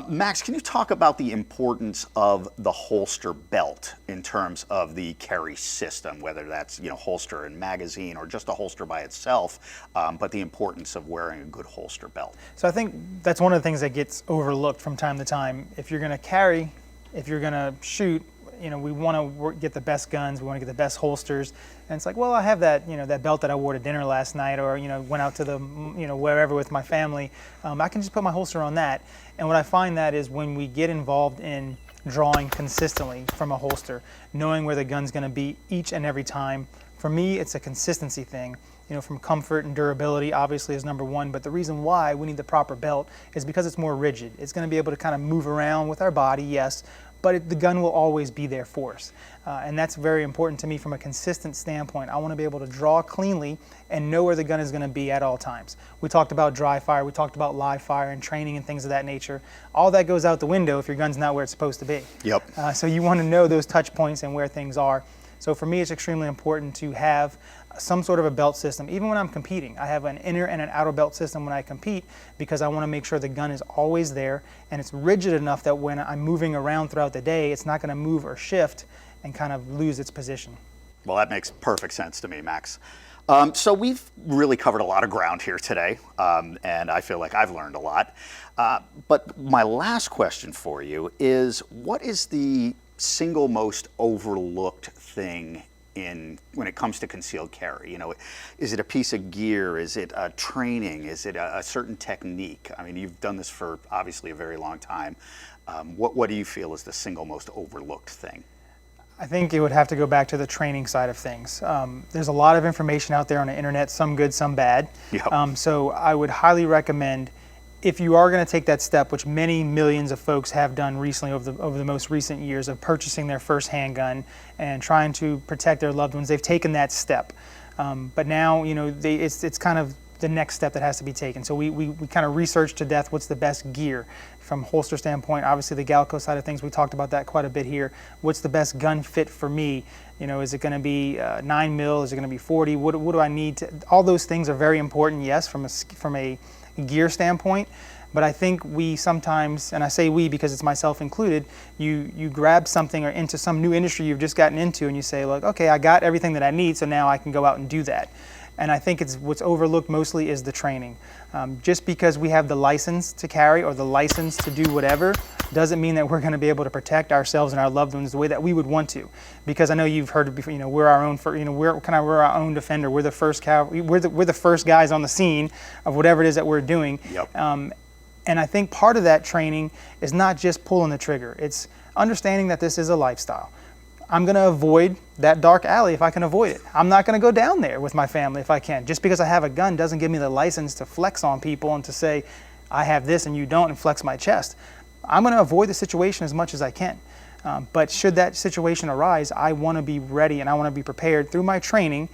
Max, can you talk about the importance of the holster belt in terms of the carry system, whether that's holster and magazine or just a holster by itself, but the importance of wearing a good holster belt? So I think that's one of the things that gets overlooked from time to time. If you're going to carry, if you're going to shoot, we want to get the best guns, we want to get the best holsters, and it's like, well, I have that, that belt that I wore to dinner last night, or went out to the, wherever with my family. I can just put my holster on that. And what I find that is when we get involved in drawing consistently from a holster, knowing where the gun's going to be each and every time. For me, it's a consistency thing. From comfort and durability, obviously, is number one. But the reason why we need the proper belt is because it's more rigid. It's going to be able to kind of move around with our body, yes, but the gun will always be there for us. And that's very important to me from a consistent standpoint. I want to be able to draw cleanly and know where the gun is going to be at all times. We talked about dry fire, we talked about live fire and training and things of that nature. All that goes out the window if your gun's not where it's supposed to be. Yep. So you want to know those touch points and where things are. So for me, it's extremely important to have some sort of a belt system. Even when I'm competing, I have an inner and an outer belt system when I compete, because I want to make sure the gun is always there and it's rigid enough that when I'm moving around throughout the day, it's not going to move or shift and kind of lose its position. Well, that makes perfect sense to me, Max. So we've really covered a lot of ground here today, and I feel like I've learned a lot. But my last question for you is, what is the single most overlooked thing when it comes to concealed carry? Is it a piece of gear? Is it training? Is it a certain technique? I mean, you've done this for obviously a very long time. What do you feel is the single most overlooked thing? I think it would have to go back to the training side of things. There's a lot of information out there on the internet, some good, some bad. Yep. So I would highly recommend, if you are going to take that step, which many millions of folks have done recently over the most recent years, of purchasing their first handgun and trying to protect their loved ones, they've taken that step. But now, it's kind of the next step that has to be taken. So we kind of research to death what's the best gear from holster standpoint. Obviously, the Galco side of things, we talked about that quite a bit here. What's the best gun fit for me? Is it going to be 9 mil? Is it going to be 40? What do I need to? All those things are very important, yes, from a gear standpoint, but I think we sometimes, and I say we because it's myself included, you grab something or into some new industry you've just gotten into and you say, look, okay, I got everything that I need, so now I can go out and do that. And I think what's overlooked mostly is the training. Just because we have the license to carry or the license to do whatever doesn't mean that we're going to be able to protect ourselves and our loved ones the way that we would want to. Because I know you've heard it before. We're our own. We're our own defender. We're the first we're the first guys on the scene of whatever it is that we're doing. Yep. And I think part of that training is not just pulling the trigger. It's understanding that this is a lifestyle. I'm going to avoid that dark alley if I can avoid it. I'm not going to go down there with my family if I can. Just because I have a gun doesn't give me the license to flex on people and to say, I have this and you don't, and flex my chest. I'm going to avoid the situation as much as I can. But should that situation arise, I want to be ready and I want to be prepared through my training.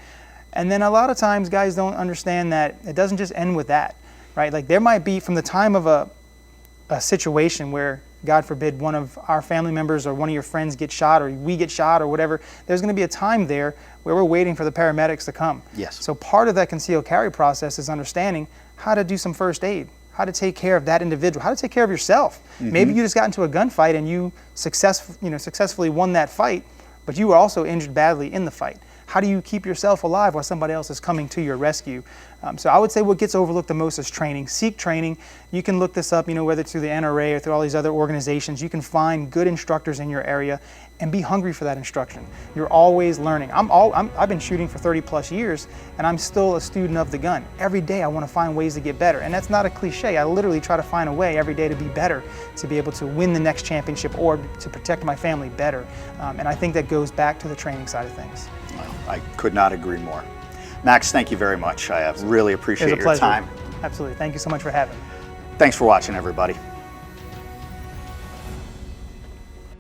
And then a lot of times guys don't understand that it doesn't just end with that, right? Like there might be, from the time of a situation where, God forbid, one of our family members or one of your friends gets shot or we get shot or whatever, there's going to be a time there where we're waiting for the paramedics to come. Yes. So part of that concealed carry process is understanding how to do some first aid, how to take care of that individual, how to take care of yourself. Mm-hmm. Maybe you just got into a gunfight and you successfully won that fight, but you were also injured badly in the fight. How do you keep yourself alive while somebody else is coming to your rescue? So I would say what gets overlooked the most is training. Seek training. You can look this up, whether it's through the NRA or through all these other organizations. You can find good instructors in your area and be hungry for that instruction. You're always learning. I've been shooting for 30 plus years and I'm still a student of the gun. Every day I want to find ways to get better. And that's not a cliche. I literally try to find a way every day to be better, to be able to win the next championship or to protect my family better. And I think that goes back to the training side of things. Well, I could not agree more. Max, thank you very much. I really appreciate your time. Absolutely. Thank you so much for having me. Thanks for watching, everybody.